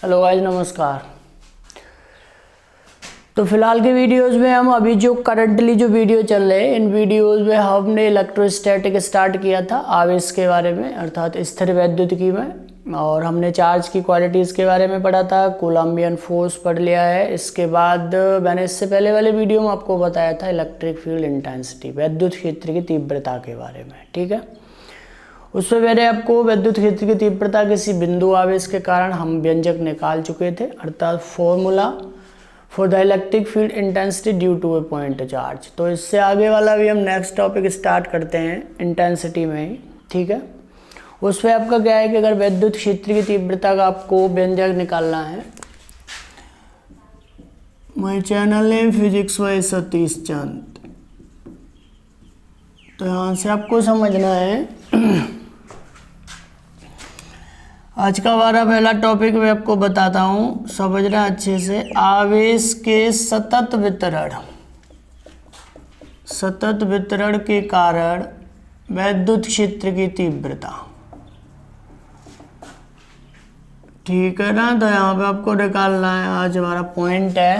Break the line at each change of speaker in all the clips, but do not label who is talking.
Hello guys, नमस्कार। तो फिलहाल के वीडियोस में हम अभी जो करंटली जो वीडियो चल रहे हैं, इन वीडियोस में हमने इलेक्ट्रोस्टैटिक स्टार्ट किया था, आवेश के बारे में अर्थात स्थिर वैद्युतिकी में, और हमने चार्ज की क्वालिटीज़ के बारे में पढ़ा था, कोलम्बियन फोर्स पढ़ लिया है। इसके बाद मैंने इससे पहले वाले वीडियो में आपको बताया था इलेक्ट्रिक फील्ड इंटेंसिटी, विद्युत क्षेत्र की तीव्रता के बारे में, ठीक है। उसमें मैंने आपको विद्युत क्षेत्र की तीव्रता किसी बिंदु आवेश के कारण हम व्यंजक निकाल चुके थे, अर्थात formula for the electric field intensity due to a point charge. तो इससे आगे वाला भी हम नेक्स्ट टॉपिक स्टार्ट करते हैं इंटेंसिटी में ही, ठीक है। उसमें आपका क्या है कि अगर विद्युत क्षेत्र की तीव्रता का आपको व्यंजक निकालना है, my channel name physics by Satish Chand, तो यहाँ से आपको समझना है। आज का हमारा पहला टॉपिक मैं आपको बताता हूँ, समझना अच्छे से। आवेश के सतत वितरण के कारण विद्युत क्षेत्र की तीव्रता, ठीक है ना। तो यहाँ पे आपको निकालना है, आज हमारा पॉइंट है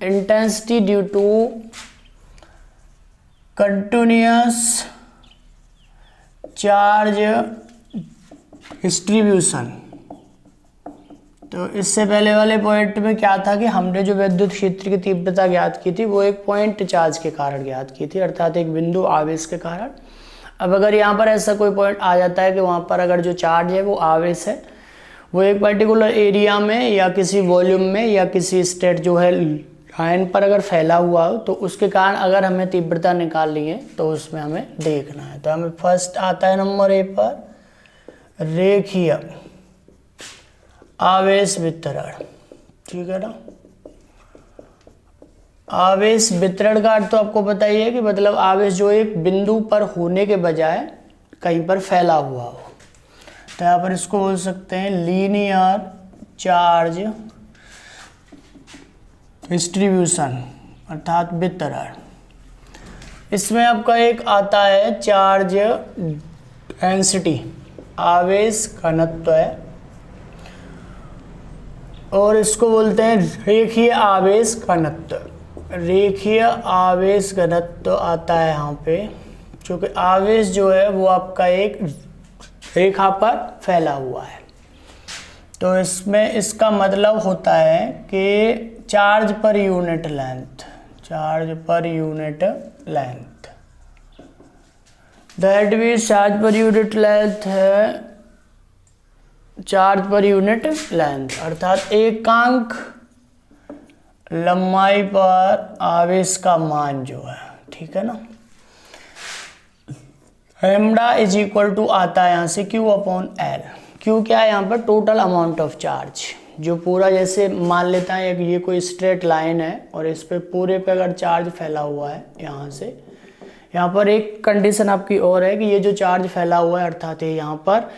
intensity due to continuous charge distribution. तो इससे पहले वाले पॉइंट में क्या था कि हमने जो विद्युत क्षेत्र की तीव्रता ज्ञात की थी वो एक पॉइंट चार्ज के कारण ज्ञात की थी, अर्थात एक बिंदु आवेश के कारण। अब अगर यहाँ पर ऐसा कोई पॉइंट आ जाता है कि वहाँ पर अगर जो चार्ज है वो आवेश है, वो एक पर्टिकुलर एरिया में या किसी वॉल्यूम में या किसी स्टेट जो है लाइन पर अगर फैला हुआ हो, तो उसके कारण अगर हमें तीव्रता निकालनी है तो उसमें हमें देखना है। तो हमें फर्स्ट आता है नंबर ए पर रेखीय आवेश वितरण, ठीक है ना। आवेश वितरण का अर्थ तो आपको पता ही है कि मतलब आवेश जो एक बिंदु पर होने के बजाय कहीं पर फैला हुआ हो। तो यहाँ पर इसको बोल सकते हैं लीनियर चार्ज डिस्ट्रीब्यूशन अर्थात वितरण। इसमें आपका एक आता है चार्ज डेंसिटी, आवेश घनत्व है, और इसको बोलते हैं रेखीय आवेश घनत्व। रेखीय आवेश घनत्व आता है यहाँ पे, क्योंकि आवेश जो है वो आपका एक रेखा पर फैला हुआ है। तो इसमें इसका मतलब होता है कि charge per unit length, that means charge per unit length है चार्ज पर यूनिट लेंथ, अर्थात एकांक लंबाई पर आवेश का मान जो है, ठीक है ना। लैम्डा इज इक्वल टू आता है यहाँ से Q अपॉन L। Q क्या है यहाँ पर? टोटल अमाउंट ऑफ चार्ज, जो पूरा जैसे मान लेता है कि ये कोई स्ट्रेट लाइन है और इस पे पूरे पे अगर चार्ज फैला हुआ है यहाँ से, यहाँ पर एक कंडीशन आपकी और है कि ये जो चार्ज फैला हुआ है अर्थात ये यहाँ पर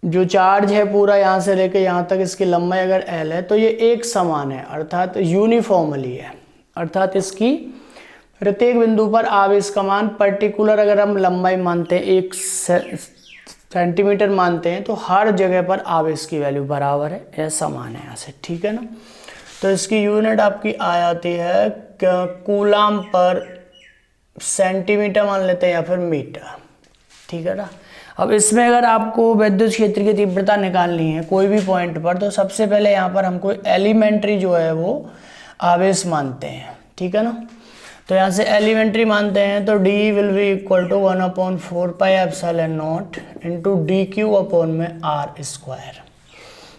जो चार्ज है पूरा यहाँ से लेके यहाँ तक इसकी लंबाई अगर L है तो ये एक समान है, अर्थात यूनिफॉर्मली है, अर्थात इसकी प्रत्येक बिंदु पर आवेश का मान पर्टिकुलर अगर हम लंबाई मानते हैं 1 सेंटीमीटर मानते हैं, तो हर जगह पर आवेश की वैल्यू बराबर है या समान है यहाँ से, ठीक है ना। तो इसकी यूनिट आपकी आ जाती है कूलाम पर सेंटीमीटर मान लेते हैं या फिर मीटर, ठीक है ना। अब इसमें अगर आपको विद्युत क्षेत्र की तीव्रता निकालनी है कोई भी पॉइंट पर, तो सबसे पहले यहाँ पर हमको एलिमेंट्री जो है वो आवेश मानते हैं, ठीक है ना। तो यहाँ से एलिमेंट्री मानते हैं तो D will be equal to 1/4 pi epsilon naught into DQ upon में R स्क्वायर,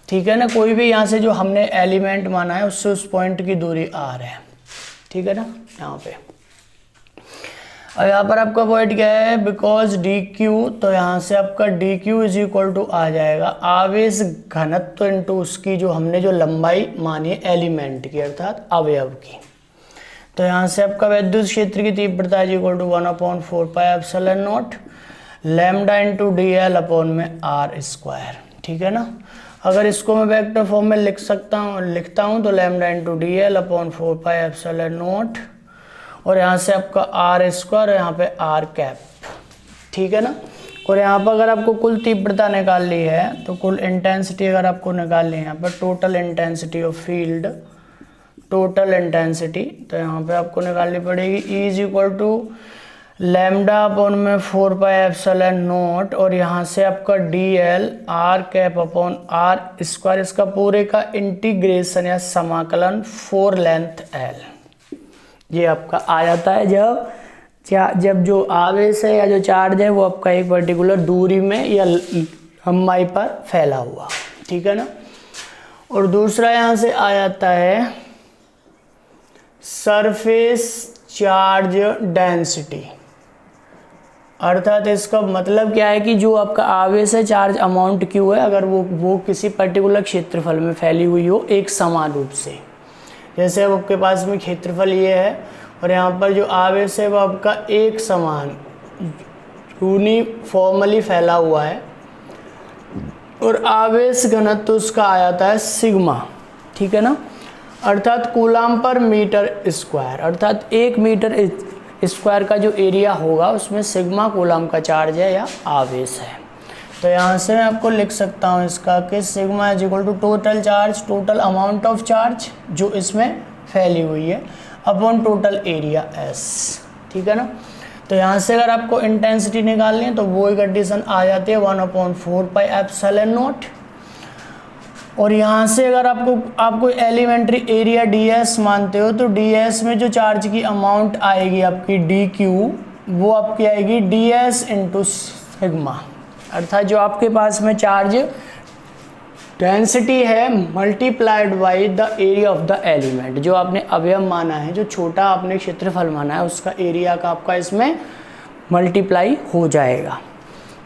ठीक है ना। कोई भी यहाँ से जो हमने एलिमेंट माना है उससे उस पॉइंट की दूरी R है, ठीक है ना। यहाँ पे और यहाँ पर आपका पॉइंट क्या है, बिकॉज DQ, तो यहाँ से आपका DQ इज इक्वल टू आ जाएगा आवेश घनत्व इंटू उसकी जो हमने जो लंबाई मानी है एलिमेंट की अर्थात अवयव की। तो यहाँ से आपका विद्युत क्षेत्र की तीव्रता is equal to 1/4 pi epsilon naught lambda into DL upon में R स्क्वायर, ठीक है ना। अगर इसको मैं वेक्टर फॉर्म में लिखता हूँ तो लैम्डा इंटू DL अपॉन 4 पाई एप्सिलॉन नॉट, और यहाँ से आपका R स्क्वायर, यहाँ पे R कैप, ठीक है ना। और यहाँ पर अगर आपको कुल तीव्रता निकालनी है तो कुल इंटेंसिटी अगर आपको निकालनी है यहाँ पर total intensity of field, total intensity, तो यहाँ पे आपको निकालनी पड़ेगी E is equal to lambda upon में 4 पाई एप्सिलॉन नॉट, और यहाँ से आपका DL R cap upon R square, इसका पूरे का इंटीग्रेशन या समाकलन 4 लेंथ L, ये आपका आ जाता है जब जो आवेश है या जो चार्ज है वो आपका एक पर्टिकुलर दूरी में या लंबाई पर फैला हुआ, ठीक है ना। और दूसरा यहाँ से आ जाता है सरफेस चार्ज डेंसिटी, अर्थात इसका मतलब क्या है कि जो आपका आवेश है, चार्ज अमाउंट Q है, अगर वो किसी पर्टिकुलर क्षेत्रफल में फैली हुई हो एक समान रूप से, जैसे अब आपके पास में क्षेत्रफल ये है और यहाँ पर जो आवेश है वो आपका एक समान यूनिफॉर्मली फैला हुआ है, और आवेश घनत्व उसका आ जाता है सिग्मा, ठीक है ना, अर्थात कूलम पर मीटर स्क्वायर, अर्थात 1 मीटर स्क्वायर का जो एरिया होगा उसमें सिग्मा कूलम का चार्ज है या आवेश है। तो यहाँ से मैं आपको लिख सकता हूँ इसका कि sigma is equal to total charge, total amount of charge जो इसमें फैली हुई है, अपॉन टोटल एरिया S, ठीक है ना। तो यहाँ से अगर आपको इंटेंसिटी निकालनी है तो वो ही कंडीशन आ जाती है 1/4 पाई एप्सिलॉन नॉट, और यहाँ से अगर आपको एलिमेंट्री एरिया ds मानते हो तो ds में जो चार्ज की अमाउंट आएगी आपकी dq, वो आपकी आएगी ds इंटू सिग्मा, अर्थात जो आपके पास में चार्ज डेंसिटी है multiplied by the area of the element, जो आपने अवयव माना है, जो छोटा आपने क्षेत्रफल माना है, उसका एरिया का आपका इसमें मल्टीप्लाई हो जाएगा।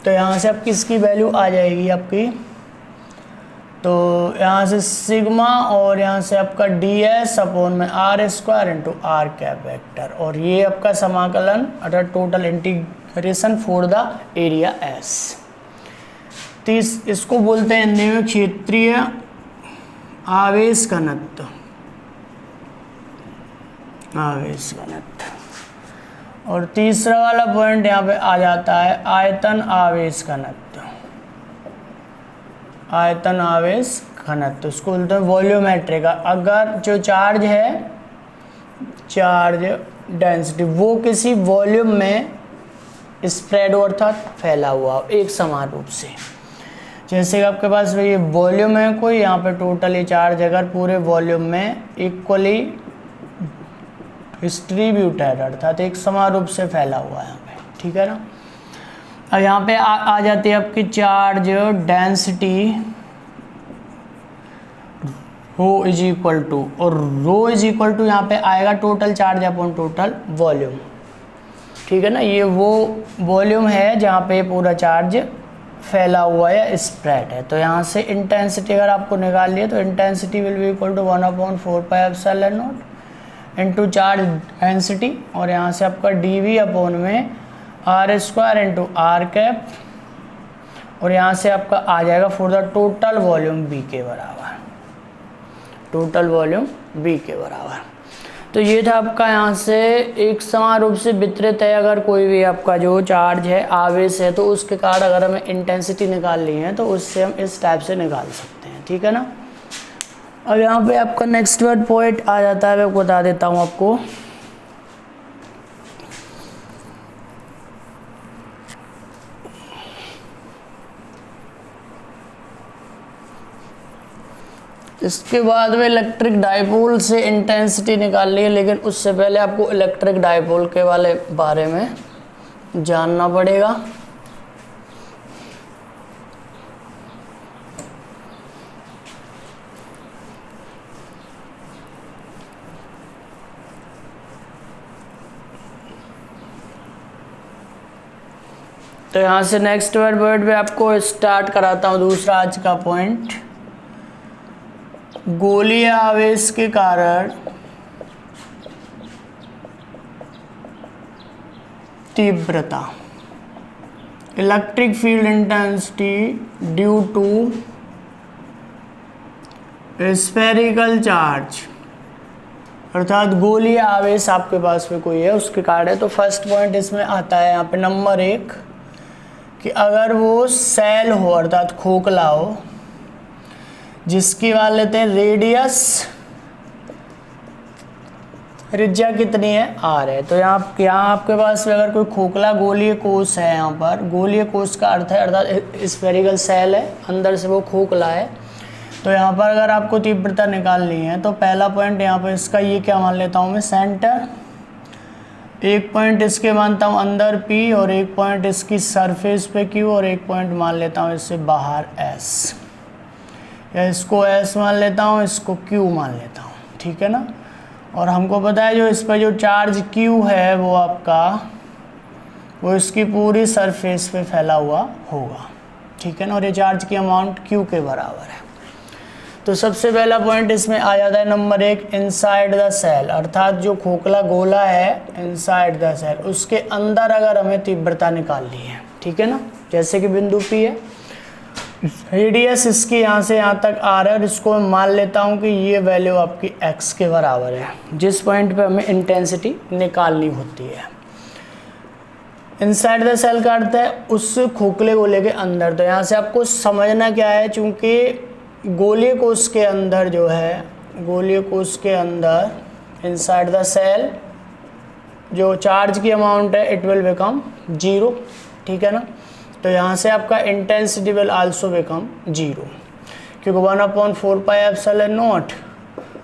तो यहाँ से आपकी इसकी वैल्यू आ जाएगी आपकी, तो यहाँ से सिग्मा और यहाँ से आपका ds अपॉन में R square into R cap vector, और ये आपका समाकलन अर्थात total integration for the area S। तो इसको बोलते हैं हिंदी में क्षेत्रीय आवेश घनत्व, आवेश घनत्व। और तीसरा वाला पॉइंट यहाँ पे आ जाता है आयतन आवेश घनत्व, आयतन आवेश घनत्व, उसको बोलते हैं वॉल्यूमेट्रिक। अगर जो चार्ज है, चार्ज डेंसिटी, वो किसी वॉल्यूम में स्प्रेड अर्थात फैला हुआ एक समान रूप से, जैसे कि आपके पास ये वॉल्यूम है कोई, यहाँ पे टोटली चार्ज अगर पूरे वॉल्यूम में इक्वली डिस्ट्रीब्यूटेड अर्थात एक समान रूप से फैला हुआ है यहाँ पे, ठीक है ना। अब यहाँ पे आ जाती है आपकी charge density rho is equal to, और रो इज इक्वल टू यहाँ पे आएगा total charge upon total volume, ठीक है ना। ये वो वॉल्यूम है जहाँ पे पूरा चार्ज फैला हुआ है या स्प्रेड है। तो यहाँ से इंटेंसिटी अगर आपको निकाल लिया तो intensity will be equal to 1/4 pi epsilon naught into charge density, और यहाँ से आपका dv अपॉन में R square into R cap, और यहाँ से आपका आ जाएगा for the total volume B के बराबर, टोटल वॉल्यूम B के बराबर। तो ये था आपका यहाँ से एक समान रूप से वितरित है, अगर कोई भी आपका जो चार्ज है, आवेश है, तो उसके कारण अगर हमें इंटेंसिटी निकालनी है तो उससे हम इस टाइप से निकाल सकते हैं, ठीक है ना। अब यहाँ पे आपका नेक्स्ट वर्ड पॉइंट आ जाता है, मैं बता देता हूँ आपको। इसके बाद में इलेक्ट्रिक डाइपोल से इंटेंसिटी निकालनी है, लेकिन उससे पहले आपको इलेक्ट्रिक डाइपोल के बारे में जानना पड़ेगा। तो यहाँ से नेक्स्ट वर्ड में आपको स्टार्ट कराता हूँ दूसरा आज का पॉइंट। गोलीय आवेश के कारण तीव्रता, electric field intensity due to spherical charge, अर्थात गोलीय आवेश आपके पास में कोई है उसके कारण है। तो फर्स्ट पॉइंट इसमें आता है यहाँ पे नंबर 1 कि अगर वो सेल हो अर्थात खोखला हो, जिसकी मान लेते हैं रेडियस, त्रिज्या कितनी है, आर है। तो यहाँ आपके पास अगर कोई खोखला गोलीय कोश है, यहाँ पर गोलीय कोश का अर्थ है अर्थात स्फेरिकल सेल है, अंदर से वो खोखला है। तो यहाँ पर अगर आपको तीव्रता निकालनी है तो पहला पॉइंट यहाँ पर इसका ये क्या मान लेता हूँ मैं, सेंटर, एक पॉइंट इसके मानता हूँ अंदर P, और एक पॉइंट इसकी सरफेस पे Q, और एक पॉइंट मान लेता हूँ इससे बाहर S, या इसको S मान लेता हूँ, इसको Q मान लेता हूँ, ठीक है ना। और हमको पता है जो इस पर जो चार्ज Q है वो आपका, वो इसकी पूरी सरफेस पे फैला हुआ होगा, ठीक है ना, और ये चार्ज की अमाउंट Q के बराबर है। तो सबसे पहला पॉइंट इसमें आ जाता है नंबर 1, इनसाइड द सेल, अर्थात जो खोखला गोला है इनसाइड द सेल, उसके अंदर अगर हमें तीव्रता निकालनी है, ठीक है ना, जैसे कि बिंदु P है, रेडियस इसकी यहाँ से यहाँ तक R है, और इसको मैं मान लेता हूँ कि ये वैल्यू आपकी x के बराबर है, जिस पॉइंट पे हमें इंटेंसिटी निकालनी होती है। इनसाइड द सेल का अर्थ है उस खोखले गोले के अंदर। तो यहाँ से आपको समझना क्या है, चूँकि गोलीय कोश के अंदर जो है, गोलीय कोश के अंदर इनसाइड द सेल जो चार्ज की अमाउंट है इट विल बिकम 0, ठीक है ना। तो यहाँ से आपका इंटेंसिटी विल आल्सो बिकम 0, क्योंकि 1/4 पाई एप्सिलॉन नॉट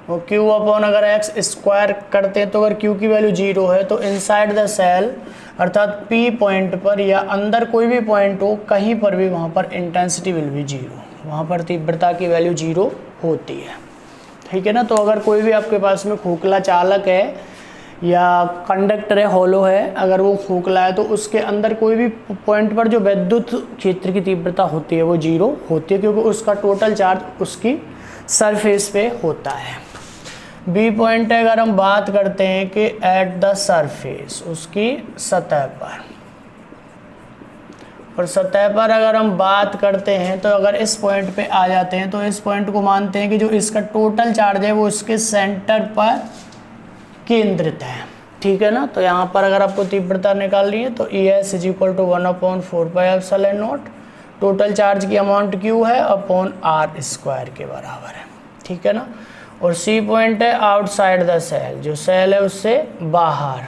और Q अपॉन अगर x स्क्वायर करते हैं तो अगर Q की वैल्यू 0 है तो इनसाइड द सेल अर्थात P पॉइंट पर या अंदर कोई भी पॉइंट हो, कहीं पर भी वहाँ पर इंटेंसिटी विल भी 0, वहाँ पर तीव्रता की वैल्यू 0 होती है, ठीक है ना। तो अगर कोई भी आपके पास में खोखला चालक है या कंडक्टर है, हॉलो है, अगर वो खोखला है तो उसके अंदर कोई भी पॉइंट पर जो विद्युत क्षेत्र की तीव्रता होती है वो 0 होती है, क्योंकि उसका टोटल चार्ज उसकी सरफेस पे होता है। बी पॉइंट है, अगर हम बात करते हैं कि एट द सरफेस, उसकी सतह पर, और सतह पर अगर हम बात करते हैं तो अगर इस पॉइंट पे आ जाते हैं तो इस पॉइंट को मानते हैं कि जो इसका टोटल चार्ज है वो इसके सेंटर पर केंद्रित है, ठीक है ना। तो यहाँ पर अगर आपको तीव्रता निकालनी है तो ES = 1/4 pi epsilon not, total charge की अमाउंट Q है अपॉन R स्क्वायर के बराबर है, ठीक है ना। और C पॉइंट है आउटसाइड द सेल, जो सेल है उससे बाहर,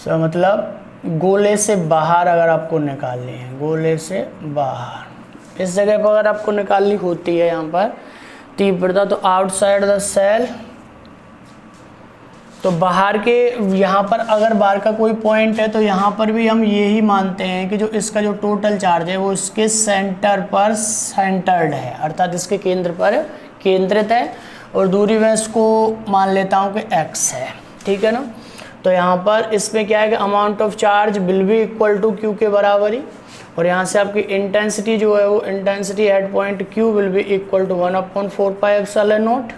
मतलब गोले से बाहर अगर आपको निकालनी है, गोले से बाहर, इस जगह पर अगर आपको निकालनी होती है यहाँ पर तीव्रता, तो आउटसाइड द सेल, तो बाहर के, यहाँ पर अगर बाहर का कोई पॉइंट है तो यहाँ पर भी हम यही मानते हैं कि जो इसका जो टोटल चार्ज है वो इसके सेंटर पर सेंटर्ड है, अर्थात इसके केंद्र पर केंद्रित है, और दूरी में इसको मान लेता हूँ कि x है, ठीक है ना। तो यहाँ पर इसमें क्या है कि amount of charge will be equal to Q के बराबर ही, और यहाँ से आपकी इंटेंसिटी जो है वो intensity at point Q will be equal to 1/4 pi epsilon naught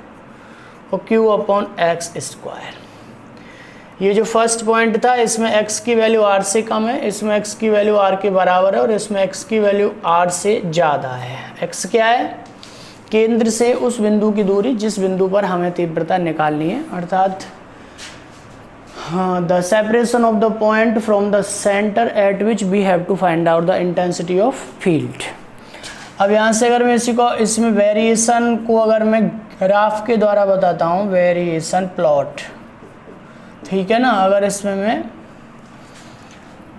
और Q अपॉन x स्क्वायर। ये जो फर्स्ट पॉइंट था इसमें x की वैल्यू r से कम है, इसमें x की वैल्यू r के बराबर है, और इसमें x की वैल्यू r से ज़्यादा है। x क्या है, केंद्र से उस बिंदु की दूरी जिस बिंदु पर हमें तीव्रता निकालनी है, अर्थात the separation of the point from the centre at which we have to find out the intensity of field. अब यहाँ से अगर मैं इसमें वेरिएशन को अगर मैं ग्राफ के द्वारा बताता हूँ, वेरिएशन प्लॉट, ठीक है ना। अगर इसमें मैं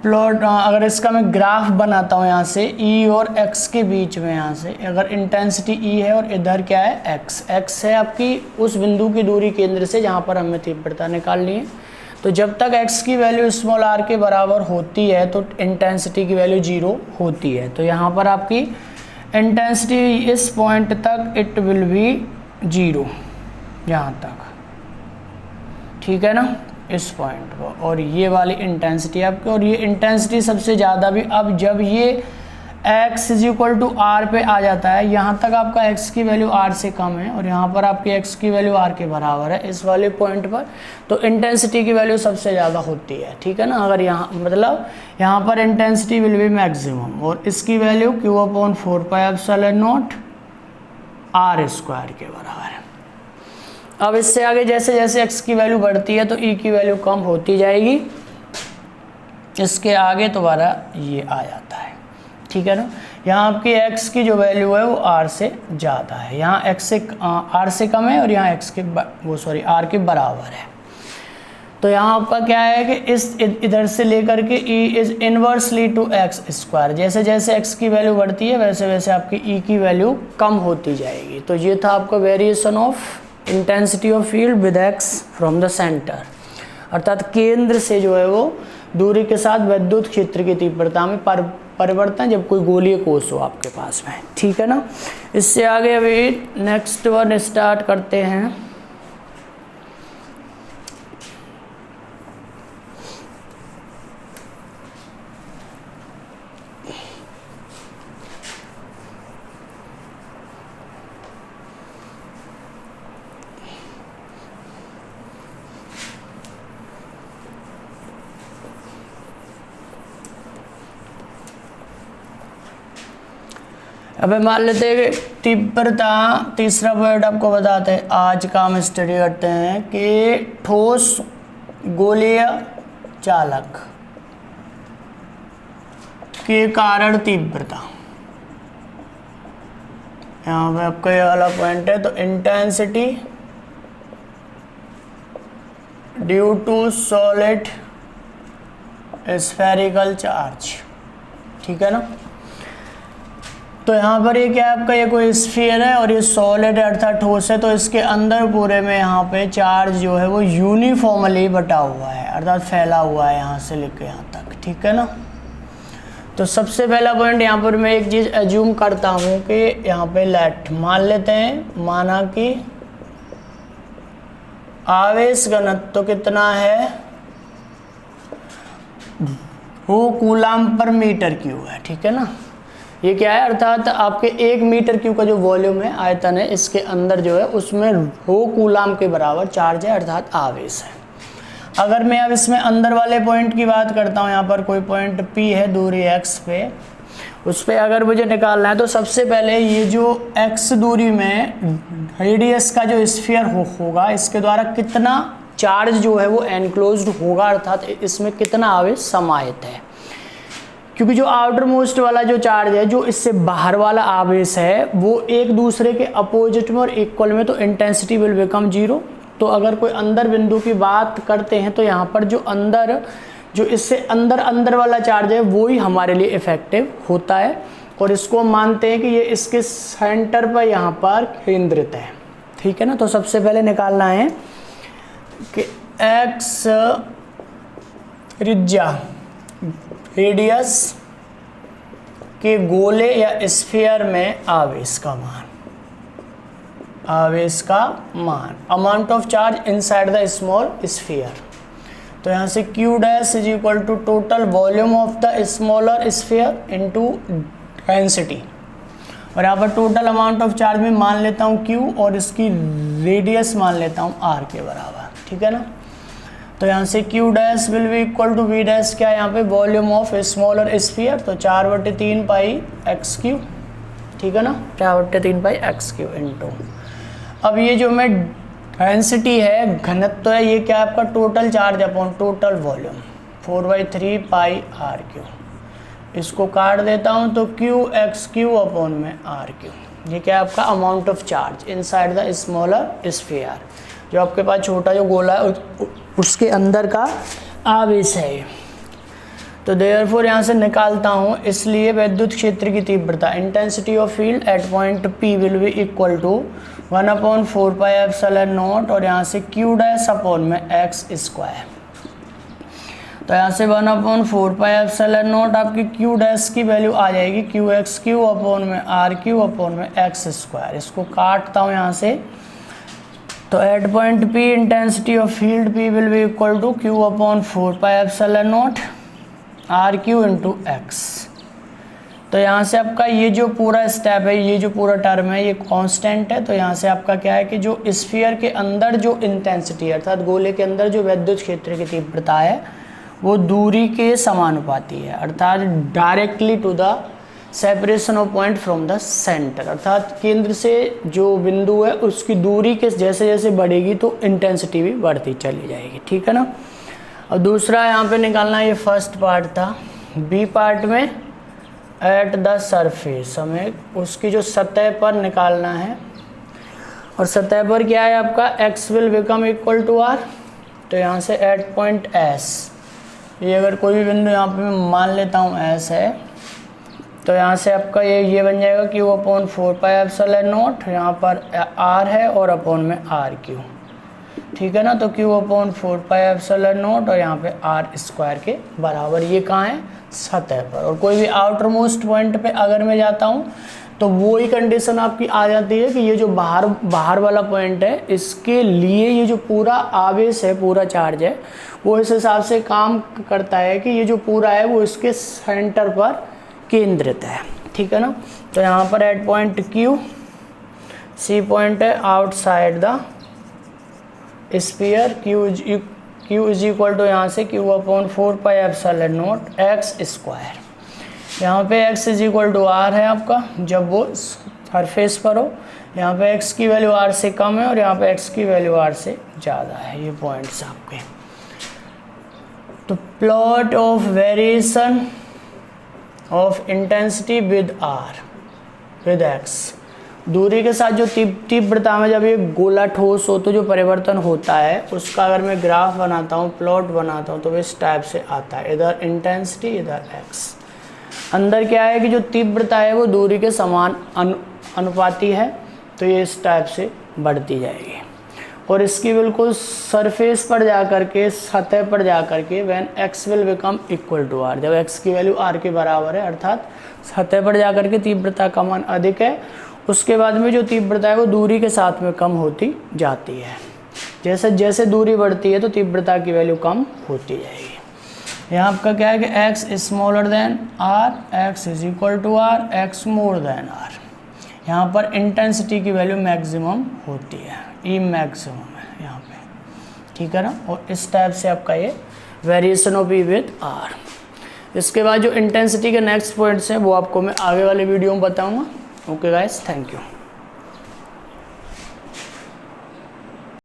प्लॉट, अगर इसका मैं ग्राफ बनाता हूँ यहाँ से E और X के बीच में, यहाँ से अगर इंटेंसिटी E है और इधर क्या है X है आपकी उस बिंदु की दूरी केंद्र से जहाँ पर हमें तीव्रता निकालनी है। तो जब तक x की वैल्यू स्मॉल r के बराबर होती है तो इंटेंसिटी की वैल्यू 0 होती है। तो यहाँ पर आपकी इंटेंसिटी इस पॉइंट तक इट विल बी 0, यहाँ तक, ठीक है ना, इस पॉइंट पर, और ये वाली इंटेंसिटी आपकी, और ये इंटेंसिटी सबसे ज़्यादा भी अब जब ये x = r पे आ जाता है, यहाँ तक आपका x की वैल्यू r से कम है और यहाँ पर आपकी x की वैल्यू r के बराबर है इस वाले पॉइंट पर, तो इंटेंसिटी की वैल्यू सबसे ज़्यादा होती है, ठीक है ना। अगर यहाँ मतलब यहाँ पर इंटेंसिटी विल बी मैक्सिमम, और इसकी value Q/4 pi epsilon not r square के बराबर है। अब इससे आगे जैसे जैसे x की वैल्यू बढ़ती है तो E की वैल्यू कम होती जाएगी, इसके आगे दोबारा ये आ जाता है, ठीक है ना। यहाँ आपकी x की जो वैल्यू है वो r से ज़्यादा है, यहाँ r से कम है और यहाँ x के r के बराबर है। तो यहाँ आपका क्या है कि इस इधर से लेकर के e is inversely to x square, जैसे जैसे x की वैल्यू बढ़ती है वैसे वैसे आपकी e की वैल्यू कम होती जाएगी। तो ये था आपका variation of intensity of field with x from the centre, अर्थात केंद्र से जो है वो दूरी के साथ विद्युत क्षेत्र की तीव्रता में परिवर्तन जब कोई गोलीय कोश हो आपके पास में, ठीक है ना। इससे आगे अभी नेक्स्ट वन स्टार्ट करते हैं। अबे मान लेते हैं तीव्रता, तीसरा पॉइंट आपको बताते हैं, आज का हम स्टडी करते हैं कि ठोस गोलीय चालक के कारण तीव्रता। यहाँ पे आपका ये वाला पॉइंट है, तो intensity due to solid spherical charge, ठीक है ना। तो यहाँ पर ये क्या है आपका, ये कोई स्फीयर है और ये सॉलिड है अर्थात ठोस है, तो इसके अंदर पूरे में यहाँ पे चार्ज जो है वो यूनिफॉर्मली बटा हुआ है अर्थात फैला हुआ है यहाँ से लेकर यहाँ तक, ठीक है ना। तो सबसे पहला पॉइंट यहाँ पर मैं एक चीज़ एज्यूम करता हूँ कि यहाँ पे लेट मान लेते हैं, माना कि आवेश घनत्व तो कितना है, वो कूलम पर मीटर क्यूब है, ठीक है ना। ये क्या है, अर्थात आपके 1 मीटर क्यूब का जो वॉल्यूम है, आयतन है, इसके अंदर जो है उसमें रो कूलम के बराबर चार्ज है अर्थात आवेश है। अगर मैं अब इसमें अंदर वाले पॉइंट की बात करता हूँ, यहाँ पर कोई पॉइंट P है दूरी x पे, उस पर अगर मुझे निकालना है तो सबसे पहले ये जो x दूरी में रेडियस का जो स्फीयर होगा इसके द्वारा कितना चार्ज जो है वो एनक्लोज्ड होगा अर्थात इसमें कितना आवेश समाहित है, क्योंकि जो आउटर मोस्ट वाला जो चार्ज है, जो इससे बाहर वाला आवेश है, वो एक दूसरे के अपोजिट में और इक्वल में, तो इंटेंसिटी विल बिकम 0। तो अगर कोई अंदर बिंदु की बात करते हैं तो यहाँ पर जो अंदर, जो इससे अंदर वाला चार्ज है वो ही हमारे लिए इफेक्टिव होता है, और इसको हम मानते हैं कि ये इसके सेंटर पर यहाँ पर केंद्रित है, ठीक है ना। तो सबसे पहले निकालना है कि x त्रिज्या रेडियस के गोले या स्फीयर में आवेश का मान, amount of charge inside the small sphere. तो यहाँ से Q dash is equal to total volume of the smaller sphere into density, और यहाँ पर टोटल अमाउंट ऑफ चार्ज में मान लेता हूँ Q और इसकी रेडियस मान लेता हूँ R के बराबर, ठीक है ना। तो यहाँ से Q dash will be equal to V dash, क्या है यहाँ पे वॉल्यूम ऑफ स्मॉलर स्फीयर, तो 4/3 पाई x क्यू, ठीक है ना, 4/3 पाई x क्यू इनटू। अब ये जो मैं डेंसिटी है, घनत्व है, ये क्या है आपका total charge upon total volume 4/3 पाई r क्यू। इसको काट देता हूँ तो QX अपॉन में RQ, ये क्या है आपका amount of charge inside the smaller sphere, जो आपके पास छोटा जो गोला है उसके अंदर का आवेश है। तो देयरफॉर यहाँ से निकालता हूँ, इसलिए विद्युत क्षेत्र की तीव्रता intensity of field at point P will be equal to 1/4 pi epsilon naught, और यहाँ से Q डैश अपॉन में x स्क्वायर। तो यहाँ से 1/4 पाई एप्सिलॉन नॉट आपकी Q डैश की वैल्यू आ जाएगी QX अपॉन में RQ अपॉन में x स्क्वायर। इसको काटता हूँ यहाँ से, तो at point P intensity of field P will be equal to Q/4 pi epsilon not RQ into x। तो यहाँ से आपका ये जो पूरा स्टेप है, ये जो पूरा टर्म है, ये कांस्टेंट है। तो यहाँ से आपका क्या है कि जो स्फीयर के अंदर जो इंटेंसिटी है अर्थात गोले के अंदर जो विद्युत क्षेत्र की तीव्रता है वो दूरी के समानुपाती है, अर्थात directly to the separation of point from the centre, अर्थात केंद्र से जो बिंदु है उसकी दूरी के जैसे जैसे बढ़ेगी तो इंटेंसिटी भी बढ़ती चली जाएगी, ठीक है ना। और दूसरा यहाँ पे निकालना, ये फर्स्ट पार्ट था। बी पार्ट में एट द सरफेस हमें उसकी जो सतह पर निकालना है, और सतह पर क्या है आपका, x will become equal to r। तो यहाँ से एट पॉइंट s, ये अगर कोई भी बिंदु यहाँ पे मैं मान लेता हूँ s है, तो यहाँ से आपका ये बन जाएगा q अपॉन 4πε0, यहाँ पर r है और अपॉन में rq, ठीक है ना। तो q अपॉन 4πε0 और यहाँ पे r स्क्वायर के बराबर, ये कहाँ है, सतह पर। और कोई भी आउटर मोस्ट पॉइंट पे अगर मैं जाता हूँ तो वो ही कंडीशन आपकी आ जाती है कि ये जो बाहर वाला पॉइंट है, इसके लिए ये जो पूरा आवेश है, पूरा चार्ज है, वो इस हिसाब से काम करता है कि ये जो पूरा है वो इसके सेंटर पर केंद्रित है, ठीक है ना। तो यहाँ पर at point Q, C point है outside the sphere, Q is equal to यहाँ से Q अपॉन 4πε0 x स्क्वायर। यहाँ पे x is equal to r है आपका, जब वो सरफेस पर हो। यहाँ पे x की वैल्यू r से कम है और यहाँ पे x की वैल्यू r से ज़्यादा है, ये पॉइंट्स आपके। तो plot of variation of intensity with r with x, दूरी के साथ जो तीव्रता में जब ये गोला ठोस हो तो जो परिवर्तन होता है, उसका अगर मैं ग्राफ बनाता हूँ, प्लॉट बनाता हूँ, तो इस टाइप से आता है, इधर इंटेंसिटी इधर x। अंदर क्या है कि जो तीव्रता है वो दूरी के समान अनुपाती है, तो ये इस टाइप से बढ़ती जाएगी। और इसकी बिल्कुल सरफेस पर जा कर के, सतह पर जा कर के, when x will become equal to r, जब x की वैल्यू r के बराबर है, अर्थात सतह पर जा कर के तीव्रता का मान अधिक है, उसके बाद में जो तीव्रता है वो दूरी के साथ में कम होती जाती है। जैसे जैसे दूरी बढ़ती है तो तीव्रता की वैल्यू कम होती जाएगी। यहाँ आपका क्या है कि x smaller than r, x is equal to r, x more than r। यहाँ पर इंटेंसिटी की वैल्यू मैक्सिमम होती है, ई मैक्सिमम है यहाँ पे, ठीक है ना। और इस टाइप से आपका ये variation of E with r। इसके बाद जो इंटेंसिटी के नेक्स्ट पॉइंट्स हैं वो आपको मैं आगे वाले वीडियो में बताऊँगा। Okay guys, thank you.